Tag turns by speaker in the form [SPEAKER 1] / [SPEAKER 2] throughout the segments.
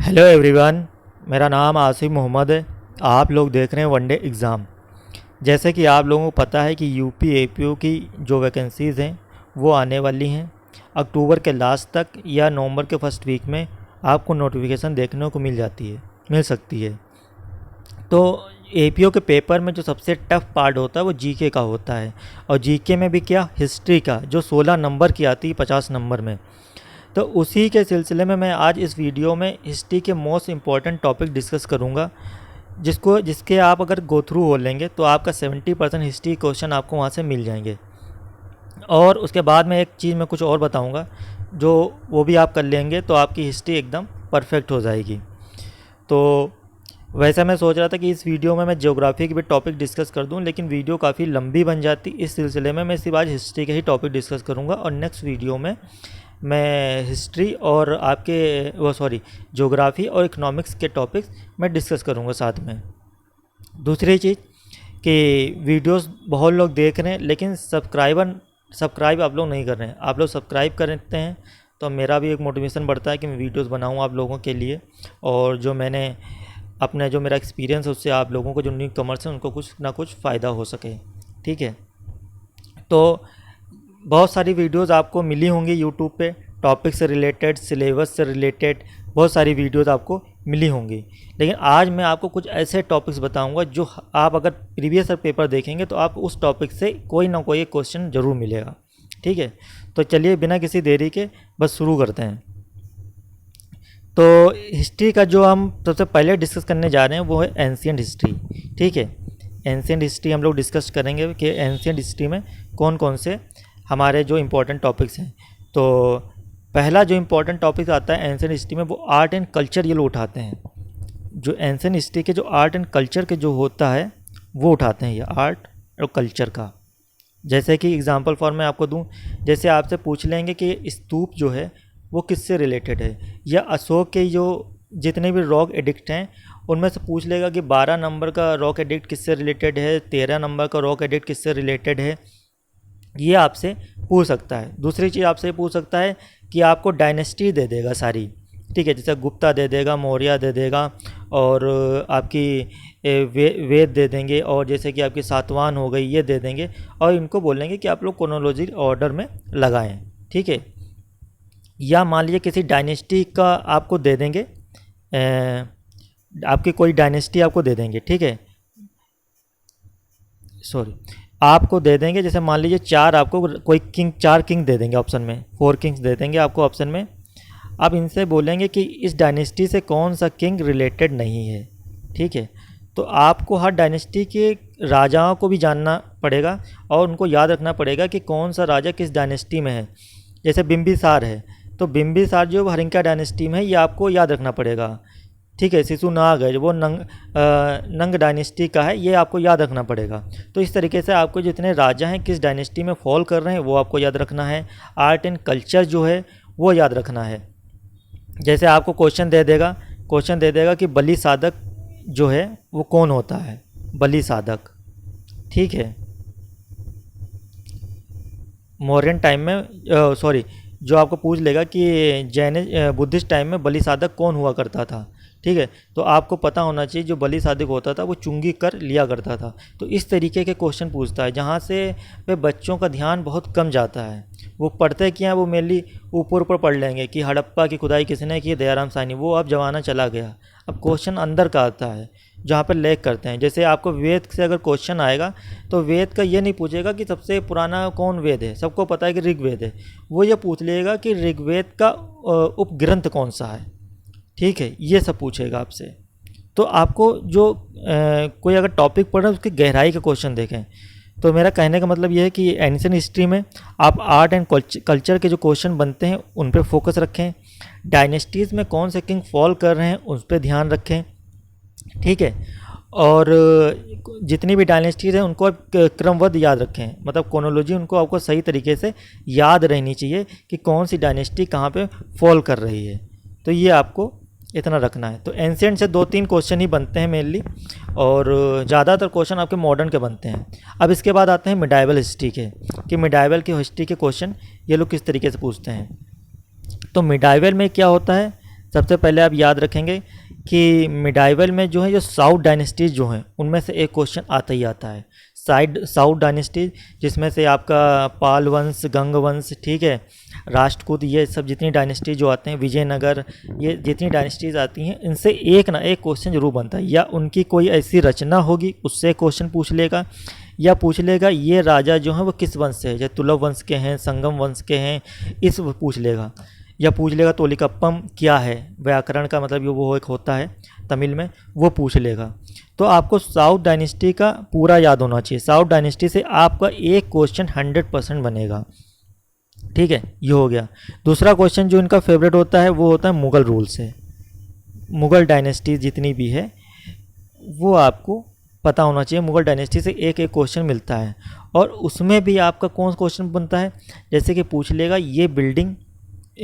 [SPEAKER 1] Hello everyone, मेरा नाम आसिफ मोहम्मद है। आप लोग देख रहे हैं वनडे एग्ज़ाम। जैसे कि आप लोगों को पता है कि यूपी एपीओ की जो वैकेंसीज़ हैं वो आने वाली हैं अक्टूबर के लास्ट तक या नवंबर के फर्स्ट वीक में आपको नोटिफिकेशन देखने को मिल सकती है। तो एपीओ के पेपर में जो सबसे टफ पार्ट होता है वो जीके का होता है, और जीके में भी क्या, हिस्ट्री का जो 16 नंबर की आती है 50 नंबर में। तो उसी के सिलसिले में मैं आज इस वीडियो में हिस्ट्री के मोस्ट इम्पॉर्टेंट टॉपिक डिस्कस करूंगा, जिसके आप अगर गो थ्रू हो लेंगे तो आपका 70% हिस्ट्री क्वेश्चन आपको वहां से मिल जाएंगे। और उसके बाद में एक चीज़ मैं कुछ और बताऊंगा, जो वो भी आप कर लेंगे तो आपकी हिस्ट्री एकदम परफेक्ट हो जाएगी। तो वैसे मैं सोच रहा था कि इस वीडियो में मैं ज्योग्राफी के भी टॉपिक डिस्कस कर दूं, लेकिन वीडियो काफ़ी लंबी बन जाती। इस सिलसिले में मैं सिर्फ आज हिस्ट्री के ही टॉपिक डिस्कस करूंगा, और नेक्स्ट वीडियो में मैं हिस्ट्री और ज्योग्राफी और इकोनॉमिक्स के टॉपिक्स मैं डिस्कस करूंगा साथ में। दूसरी चीज़ कि वीडियोस बहुत लोग देख रहे हैं लेकिन सब्सक्राइब आप लोग नहीं कर रहे हैं। आप लोग सब्सक्राइब करते हैं तो मेरा भी एक मोटिवेशन बढ़ता है कि मैं वीडियोस बनाऊं आप लोगों के लिए, और जो मेरा एक्सपीरियंस है उससे आप लोगों को जो न्यू कमर्स हैं उनको कुछ ना कुछ फ़ायदा हो सके। ठीक है, तो बहुत सारी वीडियोस आपको मिली होंगी यूट्यूब पे, टॉपिक से रिलेटेड, सिलेबस से रिलेटेड बहुत सारी वीडियोस आपको मिली होंगी। लेकिन आज मैं आपको कुछ ऐसे टॉपिक्स बताऊंगा जो आप अगर प्रीवियस पेपर देखेंगे तो आप उस टॉपिक से कोई ना कोई क्वेश्चन ज़रूर मिलेगा। ठीक है, तो चलिए बिना किसी देरी के बस शुरू करते हैं। तो हिस्ट्री का जो हम सबसे पहले डिस्कस करने जा रहे हैं वो है एंशिएंट हिस्ट्री। ठीक है, एंशिएंट हिस्ट्री हम लोग डिस्कस करेंगे कि एंशिएंट हिस्ट्री में कौन कौन से हमारे जो इम्पोर्टेंट टॉपिक्स हैं। तो पहला जो इम्पोर्टेंट टॉपिक आता है एंशिएंट हिस्ट्री में वो आर्ट एंड कल्चर, ये लोग उठाते हैं। जो एंशिएंट हिस्ट्री के जो आर्ट एंड कल्चर के जो होता है वो उठाते हैं, ये आर्ट और कल्चर का। जैसे कि एग्जांपल फॉर मैं आपको दूं, जैसे आपसे पूछ लेंगे कि स्तूप जो है वो किससे रिलेटेड है, या अशोक के जो जितने भी रॉक एडिक्ट हैं उनमें से पूछ लेगा कि 12 नंबर का रॉक एडिक्ट किससे रिलेटेड है, 13 नंबर का रॉक एडिक्ट किससे रिलेटेड है, ये आपसे पूछ सकता है। दूसरी चीज़ आपसे पूछ सकता है कि आपको डायनेस्टी दे देगा सारी। ठीक है, जैसे गुप्ता दे देगा, मौर्य दे देगा, और आपकी वेद दे देंगे, और जैसे कि आपकी सातवान हो गई ये दे देंगे, और इनको बोलेंगे कि आप लोग क्रोनोलॉजिकल ऑर्डर में लगाएं। ठीक है, या मान लीजिए किसी डायनेस्टी का आपको दे देंगे, आपकी कोई डायनेस्टी आपको दे देंगे। ठीक है, आपको दे देंगे, जैसे मान लीजिए चार किंग दे देंगे ऑप्शन में, 4 किंग्स दे देंगे आपको ऑप्शन में। आप इनसे बोलेंगे कि इस डायनेस्टी से कौन सा किंग रिलेटेड नहीं है। ठीक है, तो आपको हर डायनेस्टी के राजाओं को भी जानना पड़ेगा और उनको याद रखना पड़ेगा कि कौन सा राजा किस डायनेस्टी में है। जैसे बिंबिसार है तो बिंबिसार जो हरिंका डायनेस्टी में है, ये आपको याद रखना पड़ेगा। ठीक है, शिशुनाग है वो नंग डायनेस्टी का है, ये आपको याद रखना पड़ेगा। तो इस तरीके से आपको जितने राजा हैं किस डायनेस्टी में फॉल कर रहे हैं वो आपको याद रखना है। आर्ट एंड कल्चर जो है वो याद रखना है। जैसे आपको क्वेश्चन दे देगा कि बलि साधक जो है वो कौन होता है, बलि साधक। ठीक है, मौर्यन टाइम में जो आपको पूछ लेगा कि बुद्धिस्ट टाइम में बलि साधक कौन हुआ करता था। ठीक है, तो आपको पता होना चाहिए जो बलि साधक होता था वो चुंगी कर लिया करता था। तो इस तरीके के क्वेश्चन पूछता है, जहाँ से वे बच्चों का ध्यान बहुत कम जाता है। वो पढ़ते क्या, वो मेनली ऊपर पढ़ लेंगे कि हड़प्पा की खुदाई किसने की, दयाराम साहनी, वो अब जमाना चला गया। अब क्वेश्चन अंदर का आता है जहाँ पर लेख करते हैं। जैसे आपको वेद से अगर क्वेश्चन आएगा तो वेद का ये नहीं पूछेगा कि सबसे पुराना कौन वेद है, सबको पता है कि ऋग्वेद है। वो ये पूछ लेगा कि ऋग्वेद का उपग्रंथ कौन सा है। ठीक है, ये सब पूछेगा आपसे। तो आपको जो कोई अगर टॉपिक पढ़ रहे हैं उसकी गहराई का क्वेश्चन देखें। तो मेरा कहने का मतलब ये है कि एंशिएंट हिस्ट्री में आप आर्ट एंड कल्चर के जो क्वेश्चन बनते हैं उन पर फोकस रखें। डायनेस्टीज़ में कौन से किंग फॉल कर रहे हैं उस पर ध्यान रखें। ठीक है, और जितनी भी डायनेस्टीज़ हैं उनको क्रमबद्ध याद रखें, मतलब क्रोनोलॉजी उनको आपको सही तरीके से याद रहनी चाहिए कि कौन सी डायनेस्टी कहाँ पे फॉल कर रही है। तो ये आपको इतना रखना है। तो एंशिएंट से 2-3 क्वेश्चन ही बनते हैं मेनली, और ज़्यादातर क्वेश्चन आपके मॉडर्न के बनते हैं। अब इसके बाद आते हैं मिडाइवल हिस्ट्री के, कि मिडाइवल की हिस्ट्री के क्वेश्चन ये लोग किस तरीके से पूछते हैं। तो मिडाइवल में क्या होता है, सबसे पहले आप याद रखेंगे कि मिडाइवल में जो है जो साउथ डायनेस्टीज जो हैं उनमें से एक क्वेश्चन आता ही आता है, साउथ डायनेस्टीज, जिसमें से आपका पाल वंश, गंग वंश, ठीक है, राष्ट्रकूट, ये सब जितनी डायनेस्टीज जो आते हैं, विजयनगर, ये जितनी डायनेस्टीज आती हैं, इनसे एक ना एक क्वेश्चन जरूर बनता है। या उनकी कोई ऐसी रचना होगी उससे क्वेश्चन पूछ लेगा, या पूछ लेगा ये राजा जो हैं वो किस वंश से है, जैसे तुलव वंश के हैं, संगम वंश के हैं, इस पूछ लेगा। या पूछ लेगा तोलिकप्पम क्या है, व्याकरण का मतलब वो एक होता है तमिल में, वो पूछ लेगा। तो आपको साउथ डायनेस्टी का पूरा याद होना चाहिए। साउथ डायनेस्टी से आपका एक क्वेश्चन 100% बनेगा, ठीक है, ये हो गया। दूसरा क्वेश्चन जो इनका फेवरेट होता है वो होता है मुग़ल रूल से। मुग़ल डायनेस्टी जितनी भी है वो आपको पता होना चाहिए। मुग़ल डायनेस्टी से एक एक क्वेश्चन मिलता है, और उसमें भी आपका कौन सा क्वेश्चन बनता है, जैसे कि पूछ लेगा ये बिल्डिंग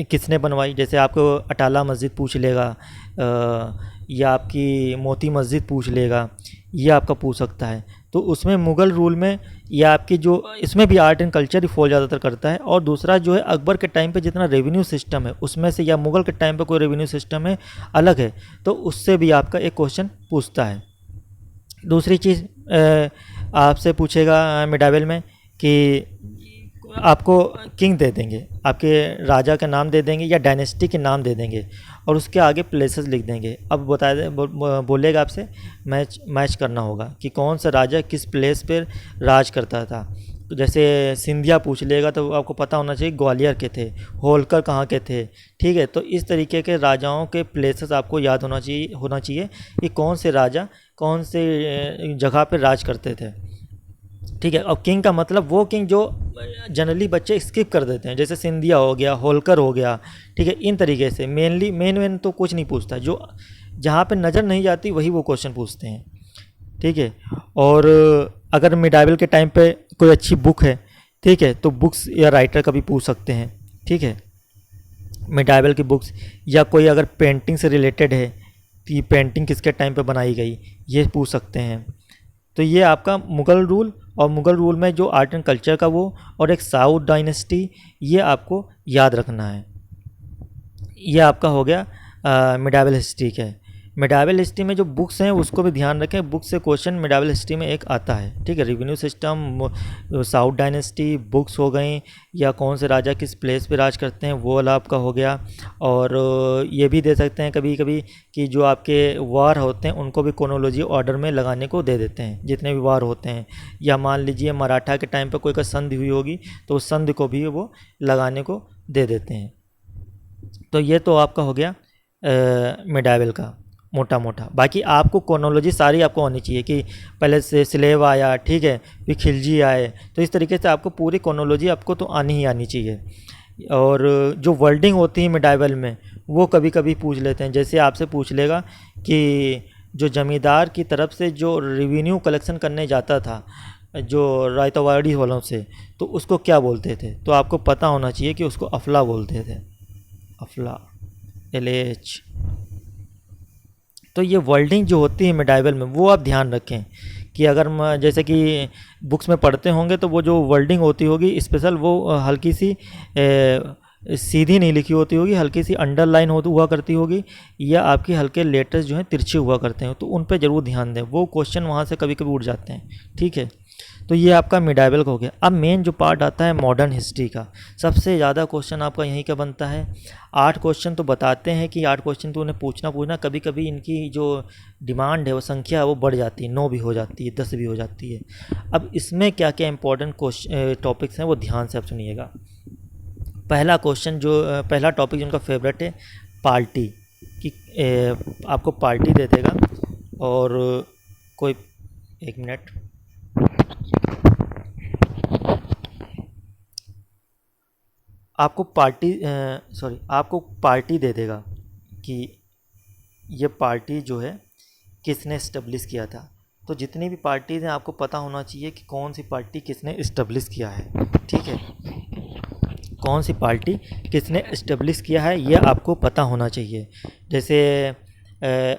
[SPEAKER 1] किसने बनवाई, जैसे आपको अटाला मस्जिद पूछ लेगा, या आपकी मोती मस्जिद पूछ लेगा, ये आपका पूछ सकता है। तो उसमें मुग़ल रूल में या आपकी जो इसमें भी art and culture he fall ज़्यादातर करता है। और दूसरा जो है अकबर के टाइम पे जितना रेवेन्यू सिस्टम है उसमें से, या मुग़ल के टाइम पे कोई रेवेन्यू सिस्टम है अलग है, तो उससे भी आपका एक क्वेश्चन पूछता है। दूसरी चीज़ आपसे पूछेगा मिडाइवल में कि आपको किंग दे देंगे, आपके राजा का नाम दे देंगे या डायनेस्टी के नाम दे देंगे, और उसके आगे प्लेसेस लिख देंगे। अब बता दे बोलेगा आपसे मैच करना होगा कि कौन सा राजा किस प्लेस पर राज करता था। तो जैसे सिंधिया पूछ लेगा तो आपको पता होना चाहिए ग्वालियर के थे, होलकर कहाँ के थे, ठीक है। तो इस तरीके के राजाओं के प्लेसेस आपको याद होना चाहिए कि कौन से राजा कौन से जगह पर राज करते थे, ठीक है। और किंग का मतलब वो किंग जो जनरली बच्चे स्किप कर देते हैं, जैसे सिंधिया हो गया, होलकर हो गया, ठीक है। इन तरीके से मेन तो कुछ नहीं पूछता, जो जहाँ पे नज़र नहीं जाती वही वो क्वेश्चन पूछते हैं, ठीक है। और अगर मिडाइवल के टाइम पे कोई अच्छी बुक है, ठीक है, तो बुक्स या राइटर का भी पूछ सकते हैं, ठीक है, मिडाइवल की बुक्स। या कोई अगर पेंटिंग से रिलेटेड है कि पेंटिंग किसके टाइम पे बनाई गई, ये पूछ सकते हैं। तो ये आपका मुग़ल रूल, और मुग़ल रूल में जो आर्ट एंड कल्चर का वो, और एक साउथ डायनेस्टी, ये आपको याद रखना है। ये आपका हो गया मिडाइवल हिस्ट्री के। मिडाइवल हिस्ट्री में जो बुक्स हैं उसको भी ध्यान रखें, बुक से क्वेश्चन मिडाइवल हिस्ट्री में एक आता है, ठीक है। Revenue system, south dynasty, books हो गई, या कौन से राजा किस प्लेस पे राज करते हैं वो वाला आपका हो गया। और ये भी दे सकते हैं कभी कभी कि जो आपके वार होते हैं उनको भी क्रोनोलॉजी ऑर्डर में लगाने को दे देते हैं, जितने भी वार होते हैं। या मान लीजिए मराठा के टाइम पर कोई का संधि हुई होगी तो उस संधि को भी वो लगाने को दे देते हैं। तो ये तो आपका हो गया मिडाइवल का मोटा मोटा। बाकी आपको क्रोनोलॉजी सारी आपको होनी चाहिए कि पहले से स्लेव आया, ठीक है, फिर खिलजी आए, तो इस तरीके से आपको पूरी क्रोनोलॉजी आपको तो आनी ही आनी चाहिए। और जो वर्डिंग होती है मिडाइवल में वो कभी कभी पूछ लेते हैं, जैसे आपसे पूछ लेगा कि जो जमींदार की तरफ से जो रेवेन्यू कलेक्शन करने जाता था जो रायतवाड़ी वालों से, तो उसको क्या बोलते थे। तो आपको पता होना चाहिए कि उसको अफला बोलते थे, अफला, LH। तो ये वर्डिंग जो होती है मिडाइवल में वो आप ध्यान रखें कि अगर जैसे कि बुक्स में पढ़ते होंगे तो वो जो वर्डिंग होती होगी स्पेशल, वो हल्की सी सीधी नहीं लिखी होती होगी, हल्की सी अंडरलाइन हुआ करती होगी, या आपके हल्के लेटर्स जो हैं तिरछे हुआ करते हैं, तो उन पर ज़रूर ध्यान दें, वो क्वेश्चन वहाँ से कभी कभी उठ जाते हैं, ठीक है। तो ये आपका मिडाइवल का हो गया। अब मेन जो पार्ट आता है मॉडर्न हिस्ट्री का, सबसे ज़्यादा क्वेश्चन आपका यहीं का बनता है। 8 क्वेश्चन तो बताते हैं कि 8 क्वेश्चन तो उन्हें पूछना, कभी कभी इनकी जो डिमांड है वो संख्या है वो बढ़ जाती है, 9 भी हो जाती है, 10 भी हो जाती है। अब इसमें क्या क्या इंपॉर्टेंट टॉपिक्स हैं वो ध्यान से आप सुनिएगा। पहला टॉपिक जो उनका फेवरेट है, पार्टी कि आपको पार्टी दे देगा। और कोई एक मिनट, आपको पार्टी दे देगा कि ये पार्टी जो है किसने इस्टेब्लिश किया था। तो जितनी भी पार्टीज़ हैं आपको पता होना चाहिए कि कौन सी पार्टी किसने इस्टेब्लिश किया है, ठीक है, कौन सी पार्टी किसने इस्टेब्लिश किया है ये आपको पता होना चाहिए। जैसे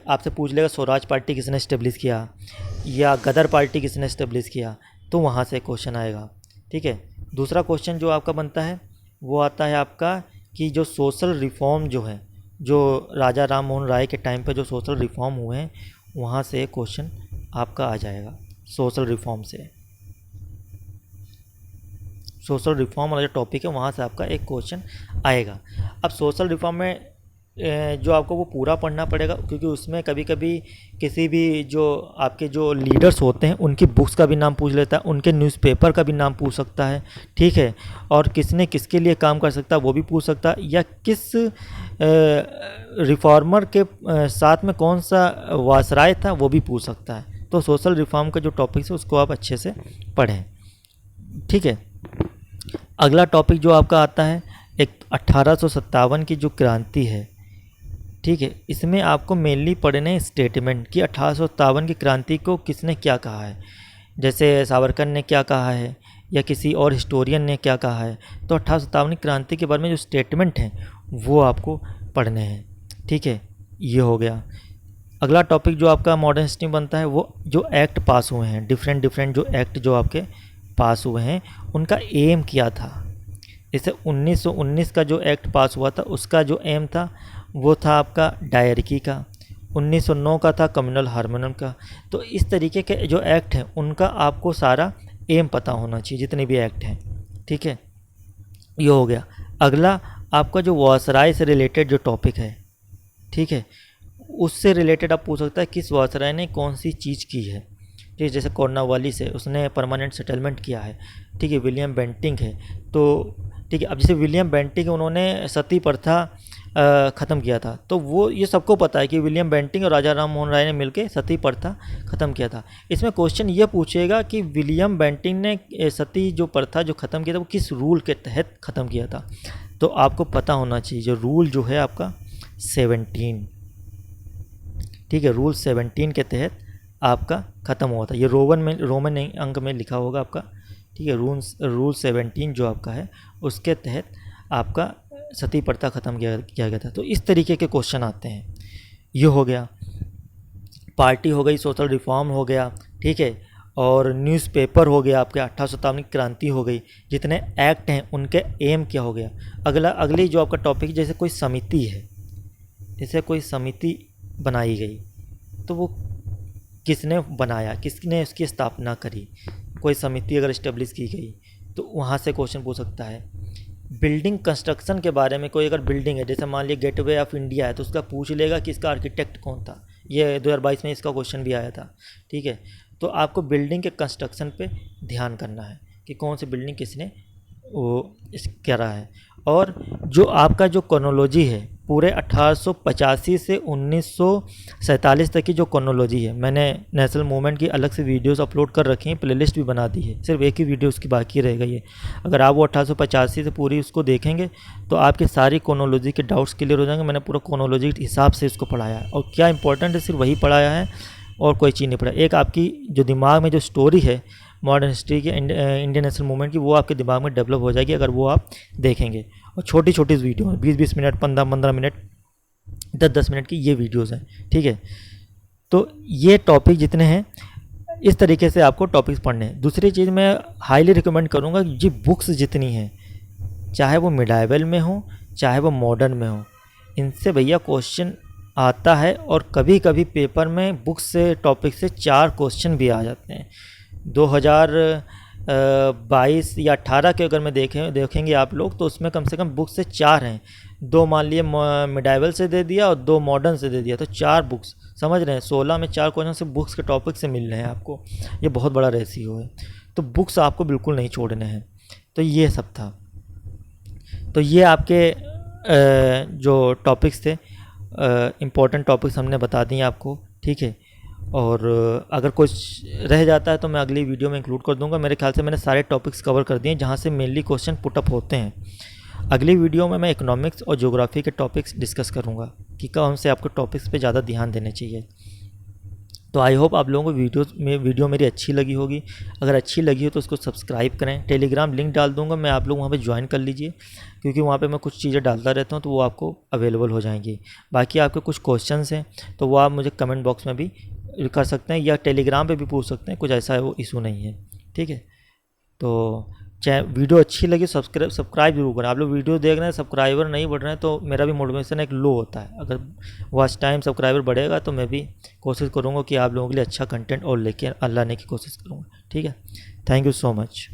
[SPEAKER 1] आपसे पूछ लेगा स्वराज पार्टी किसने इस्टेब्लिश किया, या गदर पार्टी किसने इस्टेब्लिश किया, तो वहाँ से क्वेश्चन आएगा, ठीक है। दूसरा क्वेश्चन जो आपका बनता है वो आता है आपका कि जो सोशल रिफॉर्म जो है जो राजा राम मोहन राय के टाइम पे जो सोशल रिफॉर्म हुए हैं वहाँ से क्वेश्चन आपका आ जाएगा। सोशल रिफॉर्म से, सोशल रिफॉर्म वाला जो टॉपिक है वहाँ से आपका एक क्वेश्चन आएगा। अब सोशल रिफॉर्म में जो आपको वो पूरा पढ़ना पड़ेगा, क्योंकि उसमें कभी कभी किसी भी जो आपके जो लीडर्स होते हैं उनकी बुक्स का भी नाम पूछ लेता है, उनके न्यूज़पेपर का भी नाम पूछ सकता है, ठीक है, और किसने किसके लिए काम कर सकता है वो भी पूछ सकता है, या किस रिफॉर्मर के साथ में कौन सा वासराय था वो भी पूछ सकता है। तो सोशल रिफॉर्म का जो टॉपिक है उसको आप अच्छे से पढ़ें, ठीक है। अगला टॉपिक जो आपका आता है एक 1857 की जो क्रांति है, ठीक है, इसमें आपको मेनली पढ़ने स्टेटमेंट कि 1857 की क्रांति को किसने क्या कहा है, जैसे सावरकर ने क्या कहा है या किसी और हिस्टोरियन ने क्या कहा है। तो 1857 की क्रांति के बारे में जो स्टेटमेंट हैं वो आपको पढ़ने हैं, ठीक है, ये हो गया। अगला टॉपिक जो आपका मॉडर्न हिस्ट्री बनता है वो जो एक्ट पास हुए हैं, डिफरेंट जो एक्ट जो आपके पास हुए हैं उनका एम क्या था। जैसे 1919 का जो एक्ट पास हुआ था उसका जो एम था वो था आपका डायरकी का, 1909 का था कम्युनल हार्मोनियम का। तो इस तरीके के जो एक्ट हैं उनका आपको सारा एम पता होना चाहिए, जितने भी एक्ट हैं, ठीक है, ये हो गया। अगला आपका जो वायसराय से रिलेटेड जो टॉपिक है, ठीक है, उससे रिलेटेड आप पूछ सकता है किस वायसराय ने कौन सी चीज़ की है, ठीक है, जैसे कॉर्नवाली से उसने परमानेंट सेटलमेंट किया है, ठीक है, विलियम बेंटिंक है, तो ठीक है। अब जैसे विलियम बेंटिंक उन्होंने सती प्रथा ख़त्म किया था, तो वो ये सबको पता है कि विलियम बेंटिंक और राजा राम मोहन राय ने मिलकर सती प्रथा ख़त्म किया था। इसमें क्वेश्चन ये पूछेगा कि विलियम बेंटिंक ने सती जो प्रथा जो ख़त्म किया था वो किस रूल के तहत ख़त्म किया था। तो आपको पता होना चाहिए जो रूल जो है आपका 17, ठीक है, रूल 17 के तहत आपका ख़त्म हुआ था। ये रोमन अंक में लिखा होगा आपका, ठीक है, रूल 17 जो आपका है उसके तहत आपका सती प्रथा ख़त्म किया गया था। तो इस तरीके के क्वेश्चन आते हैं। ये हो गया, पार्टी हो गई, सोशल रिफॉर्म हो गया, ठीक है, और न्यूज़पेपर हो गया, आपके 1857 की क्रांति हो गई, जितने एक्ट हैं उनके एम क्या हो गया। अगली जो आपका टॉपिक, जैसे कोई समिति है, जैसे कोई समिति बनाई गई तो वो किसने बनाया, किसने उसकी स्थापना करी। कोई समिति अगर इस्टेब्लिश की गई तो वहाँ से क्वेश्चन पूछ सकता है। बिल्डिंग कंस्ट्रक्शन के बारे में, कोई अगर बिल्डिंग है, जैसे मान लिया गेटवे ऑफ इंडिया है, तो उसका पूछ लेगा कि इसका आर्किटेक्ट कौन था। ये 2022 में इसका क्वेश्चन भी आया था, ठीक है। तो आपको बिल्डिंग के कंस्ट्रक्शन पे ध्यान करना है कि कौन सी बिल्डिंग किसने वो करा है। और जो आपका जो क्रोनोलॉजी है पूरे 1885 से 1947 तक की जो क्रोनोलॉजी है, मैंने नेशनल मूवमेंट की अलग से वीडियोस अपलोड कर रखी हैं, प्लेलिस्ट भी बना दी है, सिर्फ एक ही वीडियो उसकी बाकी रहेगा ये। अगर आप वो 1885 से पूरी उसको देखेंगे तो आपके सारी क्रोनोलॉजी के डाउट्स क्लियर हो जाएंगे। मैंने पूरा क्रोनोलॉजी के हिसाब से इसको पढ़ाया है, और क्या इंपॉर्टेंट है सिर्फ वही पढ़ाया है और कोई चीज़ नहीं पढ़ा। एक आपकी जो दिमाग में जो स्टोरी है मॉडर्न हिस्ट्री की, इंडियन नेशनल मूवमेंट की, वो आपके दिमाग में डेवलप हो जाएगी अगर वो आप देखेंगे। और छोटी छोटी वीडियो हैं, 20-20 मिनट, 15-15 मिनट, 10-10 मिनट की ये वीडियोस हैं, ठीक है। तो ये टॉपिक जितने हैं इस तरीके से आपको टॉपिक्स पढ़ने हैं। दूसरी चीज़ मैं हाईली रिकमेंड करूँगा कि ये बुक्स जितनी हैं, चाहे वो मिडाइवल में हो चाहे वो मॉडर्न में हो, इनसे भैया क्वेश्चन आता है। और कभी कभी पेपर में बुक्स से टॉपिक से 4 क्वेश्चन भी आ जाते हैं। 2022 या 18 के अगर मैं देखेंगे आप लोग, तो उसमें कम से कम बुक्स से 4 हैं। 2 मान लिए मिडाइवल से दे दिया और 2 मॉडर्न से दे दिया, तो 4 बुक्स, समझ रहे हैं, 16 में 4 क्वेश्चन से बुक्स के टॉपिक से मिल रहे हैं आपको। ये बहुत बड़ा रेशियो है, तो बुक्स आपको बिल्कुल नहीं छोड़ने हैं। तो ये सब था। तो ये आपके जो टॉपिक्स थे, इम्पोर्टेंट टॉपिक्स हमने बता दिए आपको, ठीक है। और अगर कुछ रह जाता है तो मैं अगली वीडियो में इंक्लूड कर दूंगा। मेरे ख्याल से मैंने सारे टॉपिक्स कवर कर दिए जहाँ से मेनली क्वेश्चन पुटअप होते हैं। अगली वीडियो में मैं इकोनॉमिक्स और ज्योग्राफी के टॉपिक्स डिस्कस करूँगा कि कौन से आपको टॉपिक्स पे ज़्यादा ध्यान देने चाहिए। तो आई होप आप लोगों को वीडियो मेरी अच्छी लगी होगी। अगर अच्छी लगी हो तो उसको सब्सक्राइब करें। टेलीग्राम लिंक डाल दूंगा मैं, आप लोग वहाँ पे ज्वाइन कर लीजिए, क्योंकि वहाँ पे मैं कुछ चीज़ें डालता रहता हूँ तो वो आपको अवेलेबल हो जाएंगी। बाकी आपके कुछ क्वेश्चंस हैं तो वो आप मुझे कमेंट बॉक्स में भी कर सकते हैं, या टेलीग्राम पे भी पूछ सकते हैं, कुछ ऐसा वो इशू नहीं है, ठीक है। तो वीडियो अच्छी लगी सब्सक्राइब जरूर करें। आप लोग वीडियो देख रहे हैं, सब्सक्राइबर नहीं बढ़ रहे हैं, तो मेरा भी मोटिवेशन एक लो होता है। अगर वॉच टाइम सब्सक्राइबर बढ़ेगा तो मैं भी कोशिश करूँगा कि आप लोगों के लिए अच्छा कंटेंट और लेके लाने की कोशिश करूँगा। ठीक है, थैंक यू सो मच।